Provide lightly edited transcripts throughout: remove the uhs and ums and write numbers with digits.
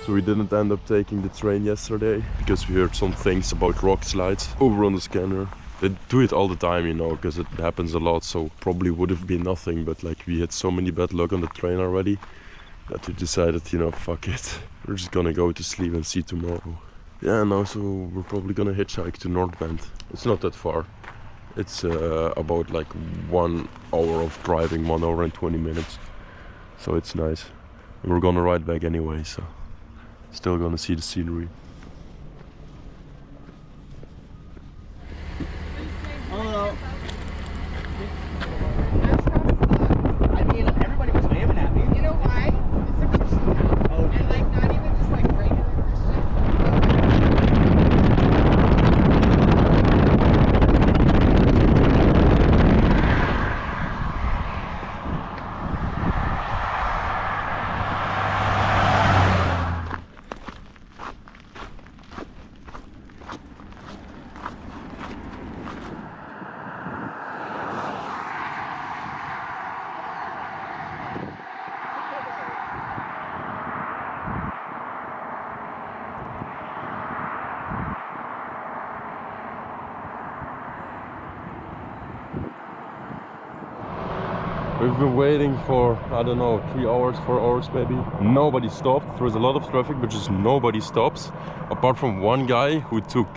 We didn't end up taking the train yesterday because we heard some things about rock slides over on the scanner. They do it all the time, you know, because it happens a lot, so probably would have been nothing, but like we had so many bad luck on the train already that we decided, you know, fuck it. We're just gonna go to sleep and see tomorrow. Yeah, and also we're probably gonna hitchhike to North Bend. It's not that far. It's about like 1 hour of driving, 1 hour and 20 minutes. So it's nice. And we're gonna ride back anyway, so still gonna see the scenery. Hello. I mean, everybody was waving at me. You know why? It's a Christian town. Oh, and like not even just like regular Christian. We've been waiting for, I don't know, 3 hours, 4 hours maybe. Nobody stopped. There was a lot of traffic, but just nobody stops. Apart from one guy who took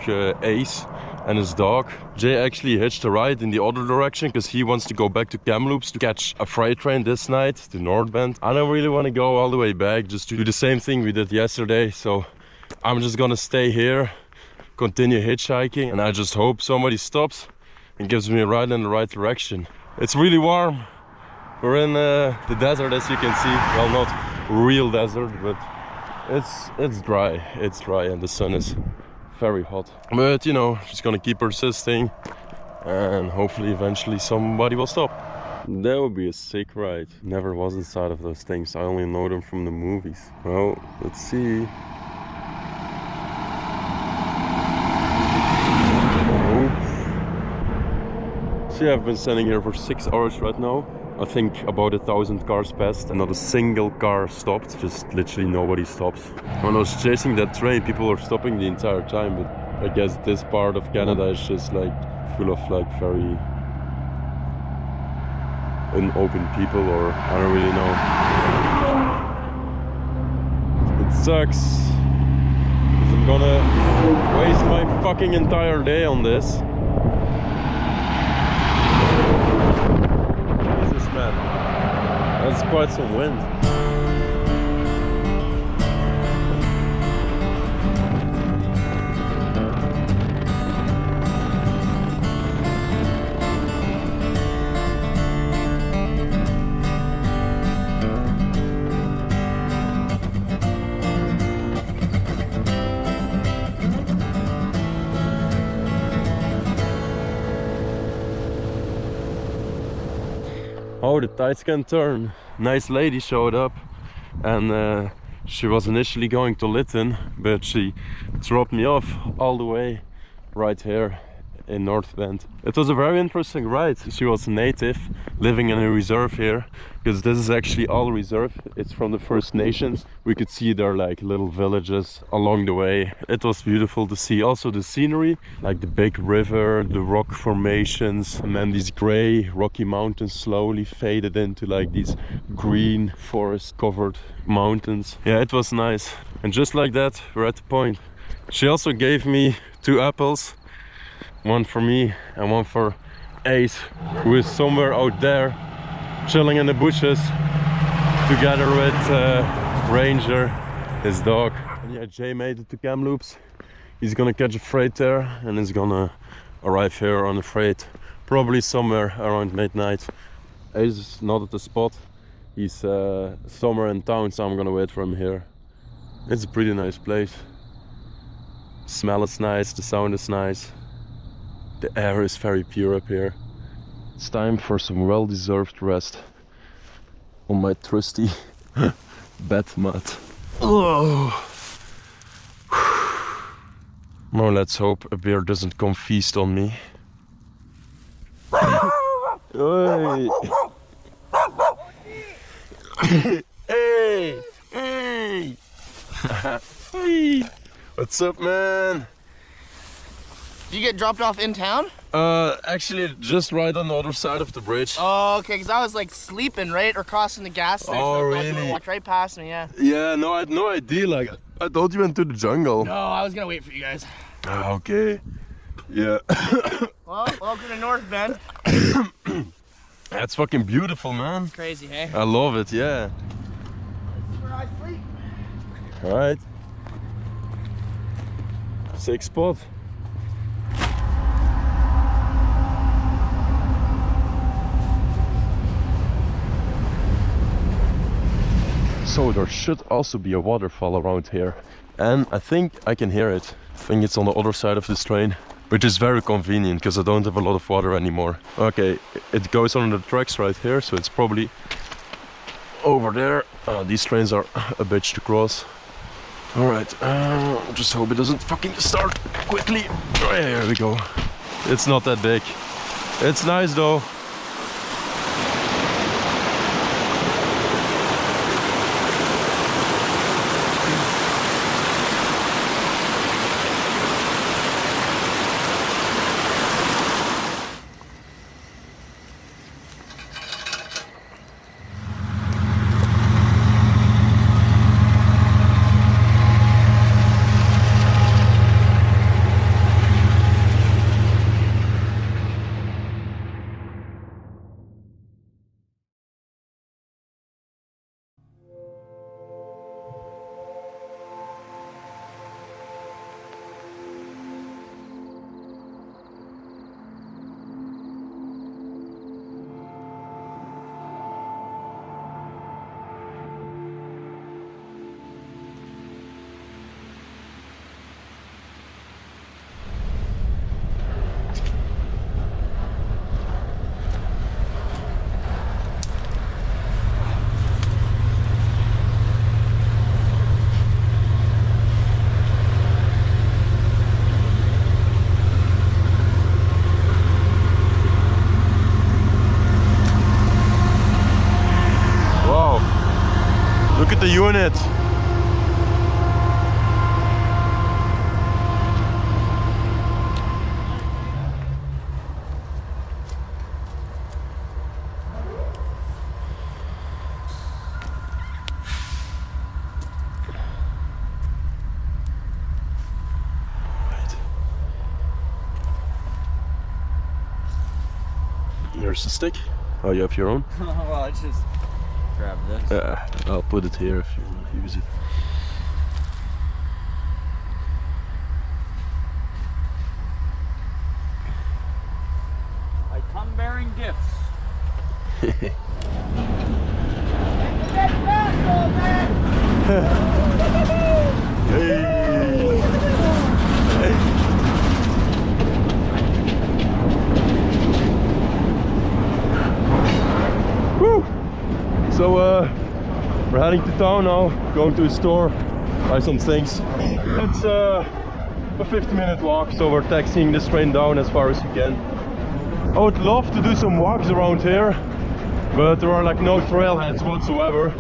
Ace and his dog. Jay actually hitched a ride in the other direction because he wants to go back to Kamloops to catch a freight train this night to North Bend. I don't really want to go all the way back just to do the same thing we did yesterday. So I'm just gonna stay here, continue hitchhiking, and I just hope somebody stops and gives me a ride in the right direction. It's really warm. We're in the desert, as you can see. Well, not real desert, but it's dry. It's dry and the sun is very hot. But you know, just gonna keep persisting and hopefully eventually somebody will stop. That would be a sick ride. Never was inside of those things. I only know them from the movies. Well, let's see. Oops. See, I've been standing here for 6 hours right now. I think about 1,000 cars passed and not a single car stopped. Just literally nobody stops. When I was chasing that train, people were stopping the entire time, but I guess this part of Canada is just like full of like very unopen people, or I don't really know. It sucks, because I'm gonna waste my fucking entire day on this. That's quite some wind. Oh, the tides can turn. Nice lady showed up, and she was initially going to Lytton, but she dropped me off all the way right here in North Bend. It was a very interesting ride. She was a native living in a reserve here, because this is actually all reserve. It's from the First Nations. We could see their like little villages along the way. It was beautiful to see. Also the scenery, like the big river, the rock formations, and then these gray rocky mountains slowly faded into like these green forest covered mountains. Yeah, it was nice. And just like that, we're at the point. She also gave me 2 apples. One for me and one for Ace, who is somewhere out there chilling in the bushes together with Ranger, his dog. And yeah, Jay made it to Kamloops. He's gonna catch a freight there and is gonna arrive here on a freight probably somewhere around midnight. Ace is not at the spot. He's somewhere in town, so I'm gonna wait for him here. It's a pretty nice place. The smell is nice, the sound is nice. The air is very pure up here. It's time for some well-deserved rest. on my trusty bed mat. Oh. Now let's hope a bear doesn't come feast on me. Hey! Hey! Hey! Hey! What's up, man? Did you get dropped off in town? Actually, just right on the other side of the bridge. Oh, okay, because I was like sleeping, right? Or crossing the gas station. Oh, I thought you really? walked right past me, yeah. Yeah, no, I had no idea. Like, I thought you went to the jungle. No, I was gonna wait for you guys. Ah, okay. Yeah. Well, welcome to North Bend. That's fucking beautiful, man. Crazy, hey? I love it, yeah. This is where I sleep. Alright. Sick spot. So there should also be a waterfall around here. And I think I can hear it. I think it's on the other side of this train. Which is very convenient because I don't have a lot of water anymore. Okay, it goes on the tracks right here, so it's probably over there. These trains are a bitch to cross. Alright, just hope it doesn't fucking start quickly. Oh, yeah, here we go. It's not that big. It's nice though. Look at the unit. Here's the stick. Oh, you have your own? Well, I just grab this. Yeah, I'll put it here if you want to use it. I come bearing gifts. So we're heading to town now, going to a store, buy some things. It's a 50-minute walk, so we're taxiing this train down as far as we can. I would love to do some walks around here, but there are like no trailheads whatsoever.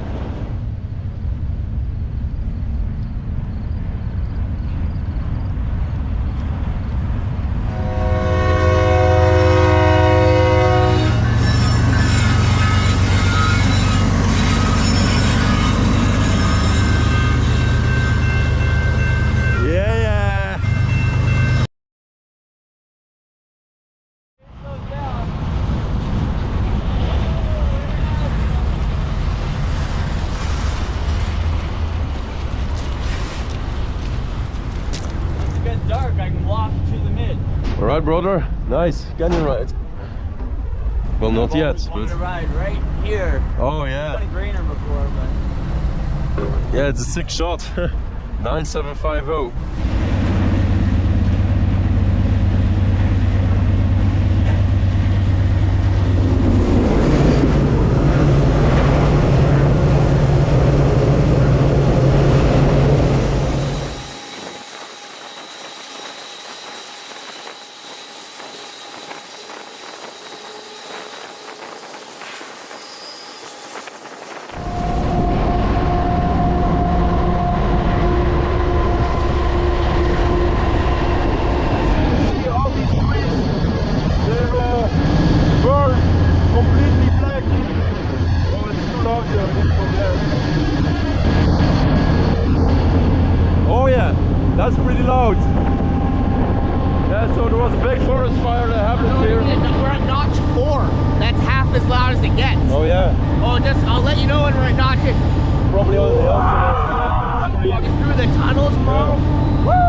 Dark, I can walk to the mid. Alright, brother, nice canyon ride. Well, not yet, Wanted to but... ride right here. Oh yeah. I've greener before, but Yeah, it's a sick shot. 9750. That's pretty loud. Yeah, so there was a big forest fire that happened here. We're at notch 4. That's half as loud as it gets. Oh yeah. Oh, I'll let you know when we're at notch. Probably on the outside. Walking through the tunnels, bro. Woo!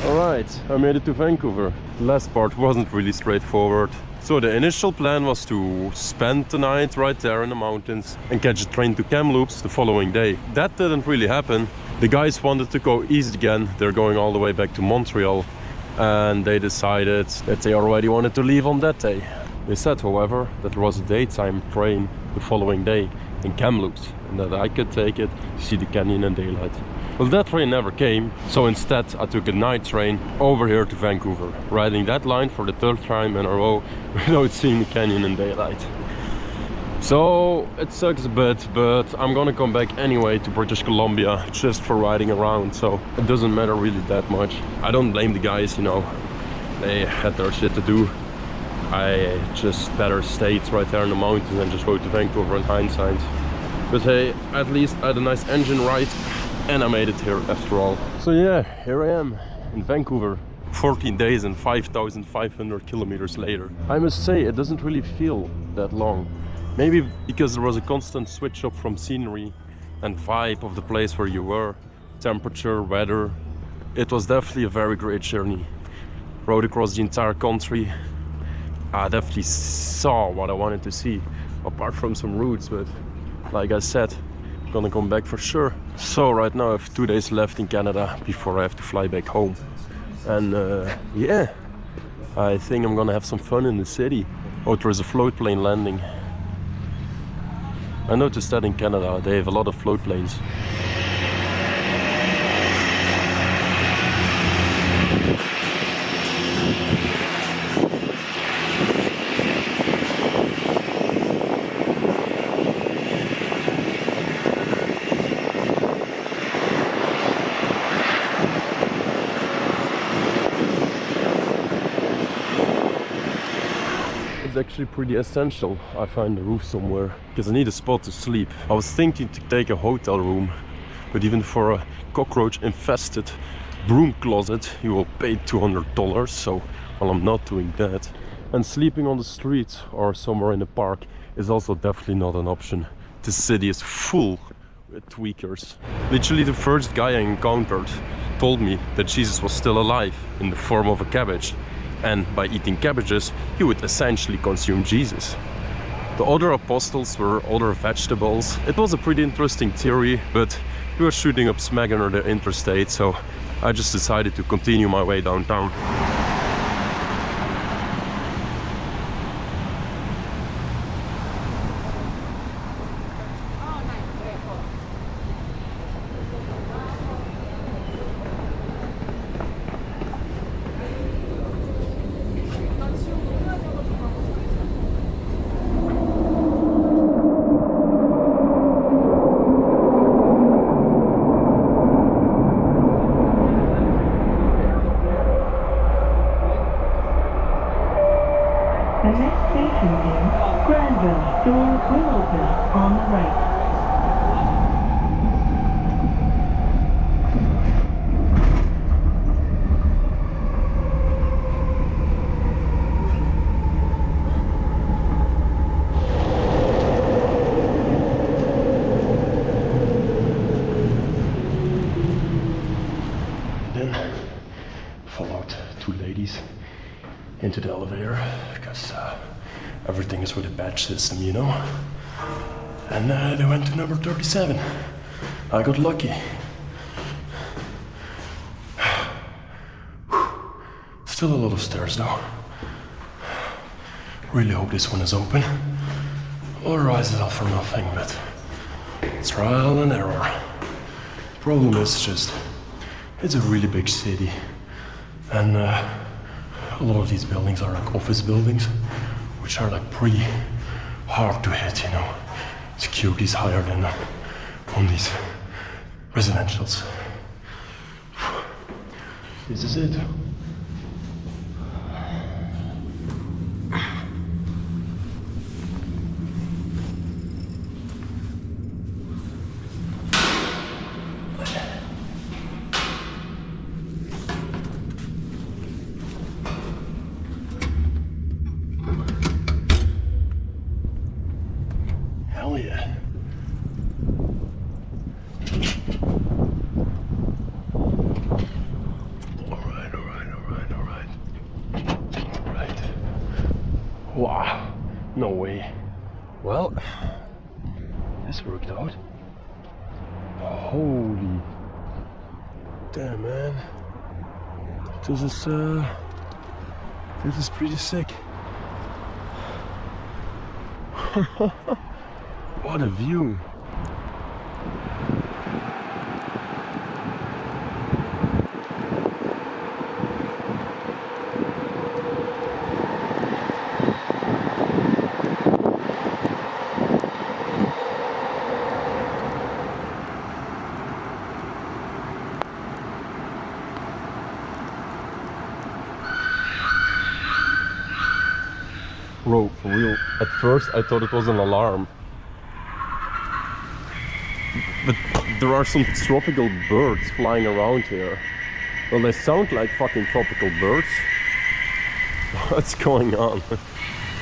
Alright, I made it to Vancouver. The last part wasn't really straightforward. So the initial plan was to spend the night right there in the mountains and catch a train to Kamloops the following day. That didn't really happen. The guys wanted to go east again. They're going all the way back to Montreal, and they decided that they already wanted to leave on that day. They said, however, that there was a daytime train the following day in Kamloops and that I could take it to see the canyon in daylight. Well, that train never came, so instead I took a night train over here to Vancouver, riding that line for the third time in a row without seeing the canyon in daylight. So it sucks a bit, but I'm gonna come back anyway to British Columbia just for riding around, so it doesn't matter really that much. I don't blame the guys, you know, they had their shit to do. I just better stayed right there in the mountains and just rode to Vancouver in hindsight. But hey, at least I had a nice engine ride and I made it here after all. So yeah, here I am in Vancouver, 14 days and 5,500 kilometers later. I must say, it doesn't really feel that long. Maybe because there was a constant switch up from scenery and vibe of the place where you were, temperature, weather. It was definitely a very great journey. Rode across the entire country. I definitely saw what I wanted to see, apart from some routes, but like I said, I'm gonna come back for sure. So right now I have 2 days left in Canada before I have to fly back home. And yeah, I think I'm gonna have some fun in the city. Oh, there is a float plane landing. I noticed that in Canada they have a lot of float planes. It's actually pretty essential I find a roof somewhere, because I need a spot to sleep. I was thinking to take a hotel room, but even for a cockroach infested broom closet, you will pay $200. So, well, I'm not doing that. And sleeping on the street or somewhere in the park is also definitely not an option. This city is full with tweakers. Literally the first guy I encountered told me that Jesus was still alive in the form of a cabbage, and by eating cabbages he would essentially consume Jesus. The other apostles were other vegetables. It was a pretty interesting theory, but we were shooting up smack under the interstate, so I just decided to continue my way downtown. The next station is Granville. Doors will open on the right. Then followed two ladies into the elevator because everything is with a badge system, you know. And they went to number 37. I got lucky. Still a lot of stairs though. Really hope this one is open. Otherwise it's all for nothing, but trial and error. Problem is just, it's a really big city. And a lot of these buildings are like office buildings, which are like pretty hard to hit, you know. Security is higher than on these residentials. This is it. Hell yeah. Alright. Wow, no way. Well, this worked out. Holy damn, man. This is pretty sick. What a view. Bro, for real, at first I thought it was an alarm. But there are some tropical birds flying around here. Well, they sound like fucking tropical birds. What's going on?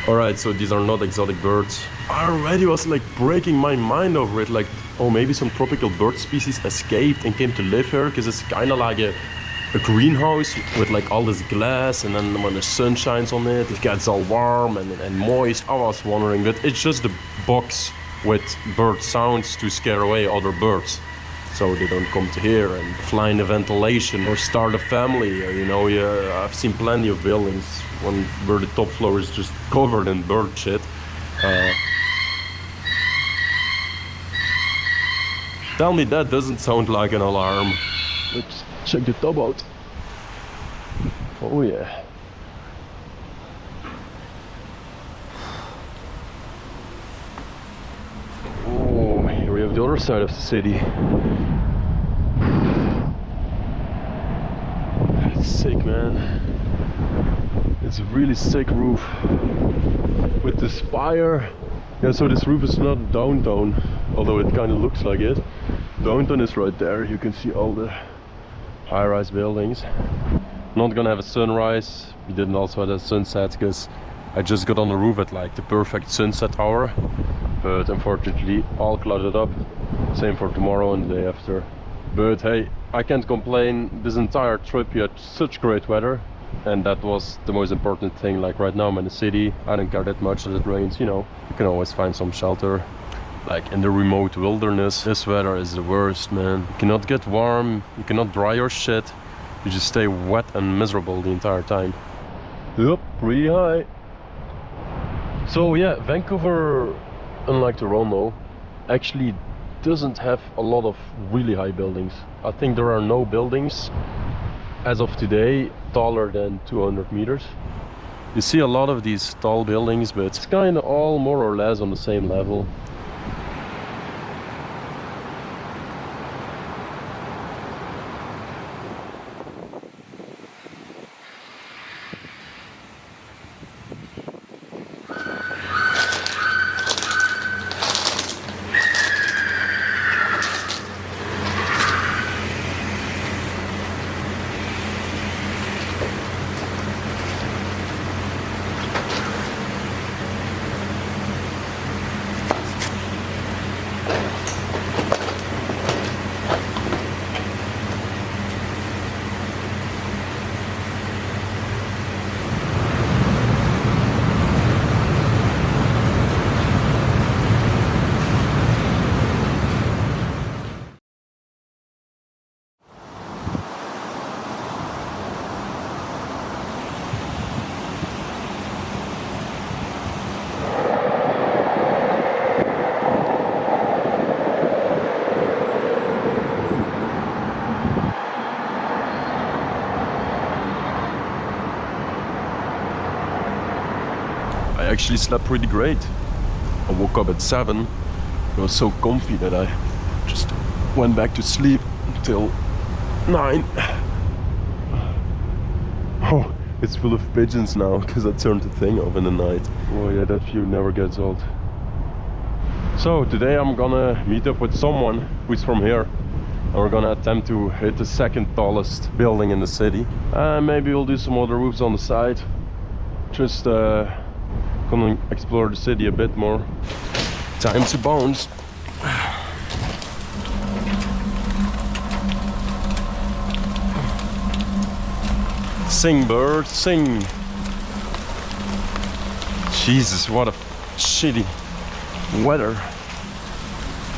Alright, so these are not exotic birds. I already was like breaking my mind over it. Like, oh, maybe some tropical bird species escaped and came to live here. Because it's kind of like a greenhouse with like all this glass, and then when the sun shines on it, it gets all warm and moist. I was wondering, but it's just a box with bird sounds to scare away other birds, so they don't come to here and fly in the ventilation or start a family. You know, I've seen plenty of buildings where the top floor is just covered in bird shit. Tell me that doesn't sound like an alarm. Let's check the top out. Oh yeah. Oh, here we have the other side of the city. It's sick, man. It's a really sick roof with the spire. Yeah, so this roof is not downtown, although it kind of looks like it. Downtown is right there. You can see all the high-rise buildings. Not gonna have a sunrise. We didn't also have a sunset because I just got on the roof at like the perfect sunset hour, but unfortunately all clouded up. Same for tomorrow and the day after. But hey, I can't complain. This entire trip we had such great weather, and that was the most important thing. Like right now I'm in the city, I don't care that much that it rains, you know, you can always find some shelter. Like in the remote wilderness, this weather is the worst, man. You cannot get warm, you cannot dry your shit, you just stay wet and miserable the entire time. Yup, pretty high. So yeah, Vancouver, unlike Toronto, actually doesn't have a lot of really high buildings. I think there are no buildings as of today taller than 200 meters. You see a lot of these tall buildings, but it's kind of all more or less on the same level. I actually slept pretty great. I woke up at 7. It was so comfy that I just went back to sleep until 9. Oh, it's full of pigeons now because I turned the thing off in the night. Oh yeah, that view never gets old. So today I'm gonna meet up with someone who's from here, and we're gonna attempt to hit the second tallest building in the city. And maybe we'll do some other roofs on the side. Just gonna explore the city a bit more. Time to bounce. Sing, bird, sing. Jesus, what a shitty weather.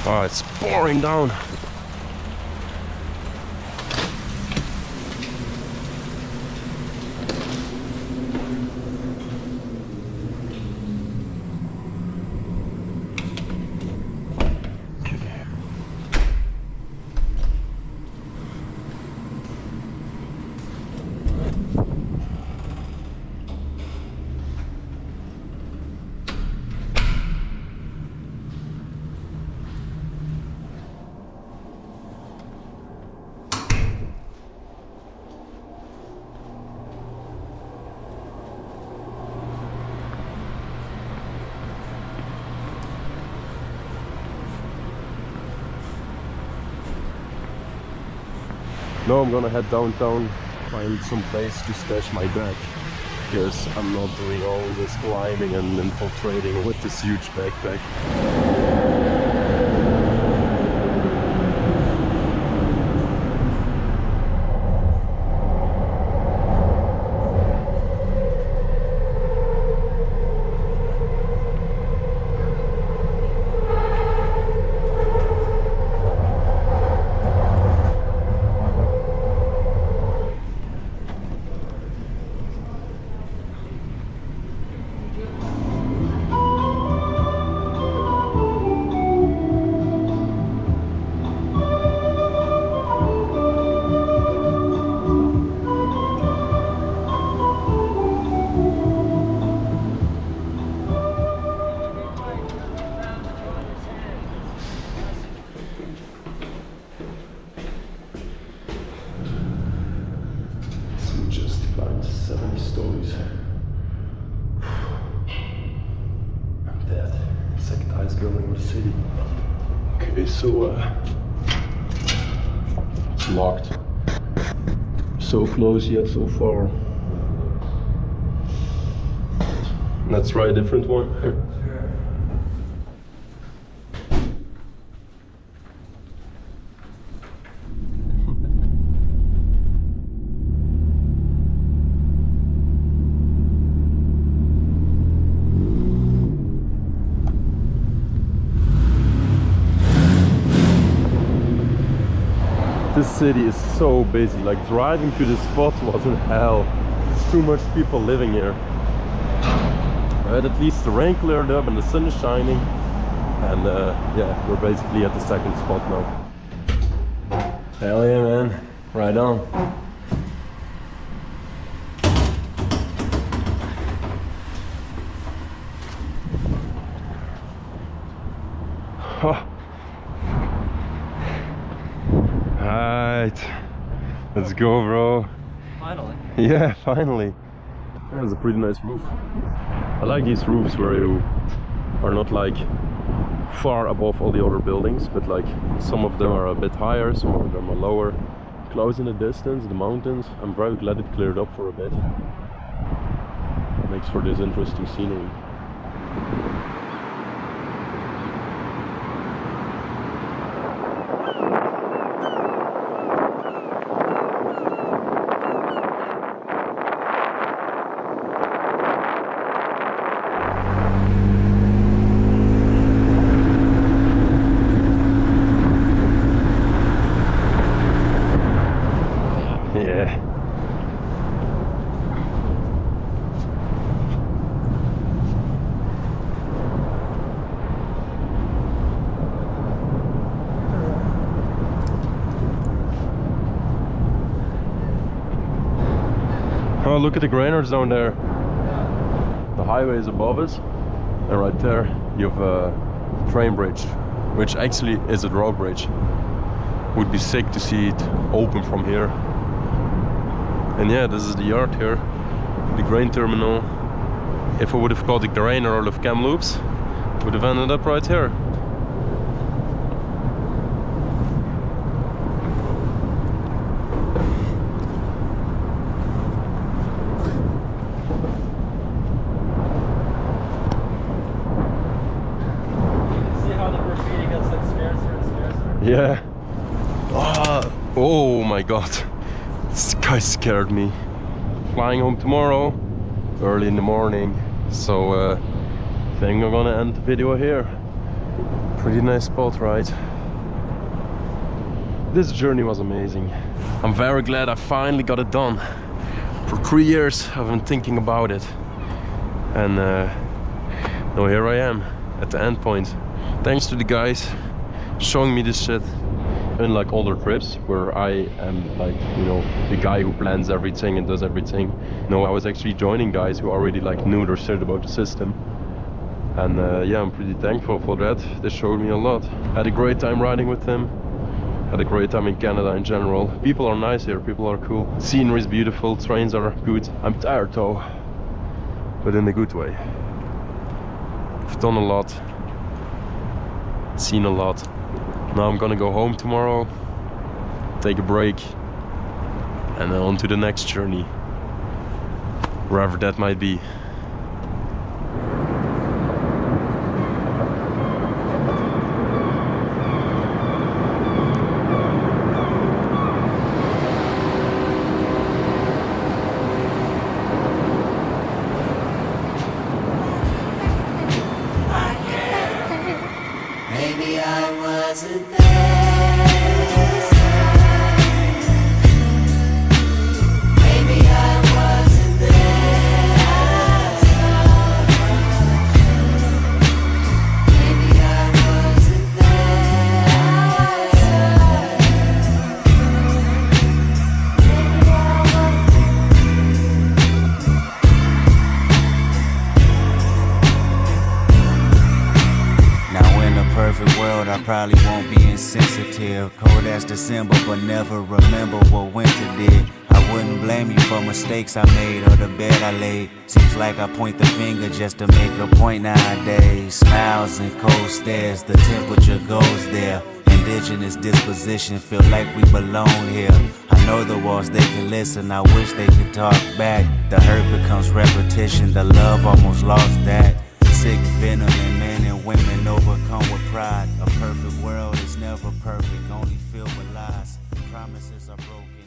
Oh, it's pouring down. Now I'm gonna head downtown, find some place to stash my bag, because I'm not doing all this climbing and infiltrating with this huge backpack. City. Okay, so it's locked. So close yet so far. Let's try a different one. This city is so busy, like driving to this spot was in hell. There's too much people living here. But at least the rain cleared up and the sun is shining. And yeah, we're basically at the second spot now. Hell yeah, man. Right on. Oh. Alright, let's go, bro. Finally. Yeah, finally. That's a pretty nice roof. I like these roofs where you are not like far above all the other buildings, but like some of them are a bit higher, some of them are lower. Close in the distance, the mountains. I'm very glad it cleared up for a bit. It makes for this interesting scenery. Yeah. Oh, look at the granars down there. The highway is above us, and right there you have a train bridge, which actually is a drawbridge. Would be sick to see it open from here. And yeah, this is the yard here, the grain terminal. If I would have caught the grain out of Kamloops, would have ended up right here. See how the graffiti gets like scarcer and scarcer? Yeah. Oh my god. This guy scared me. Flying home tomorrow, early in the morning. So I think I'm gonna end the video here. Pretty nice spot, right? This journey was amazing. I'm very glad I finally got it done. For 3 years I've been thinking about it. And now here I am at the end point. Thanks to the guys showing me this shit. Unlike older trips where I am like, you know, the guy who plans everything and does everything. No, I was actually joining guys who already like knew their shit about the system. And yeah, I'm pretty thankful for that. They showed me a lot. Had a great time riding with them. Had a great time in Canada in general. People are nice here, people are cool. Scenery is beautiful, trains are good. I'm tired though, but in a good way. I've done a lot, seen a lot. Now I'm gonna go home tomorrow, take a break, and then on to the next journey, wherever that might be. Maybe I wasn't there. Maybe I wasn't there. Maybe I wasn't Now in a perfect world, I probably won't be insensitive. Cold as December, but never remember what winter did. I wouldn't blame you for mistakes I made or the bed I laid. Seems like I point the finger just to make a point nowadays. Smiles and cold stares, the temperature goes there. Indigenous disposition, feel like we belong here. I I know the walls, they can listen, I wish they could talk back. The hurt becomes repetition, the love almost lost that. Sick venom in men and women overcome with pride. A perfect world is never perfect, only filled with lies. Promises are broken.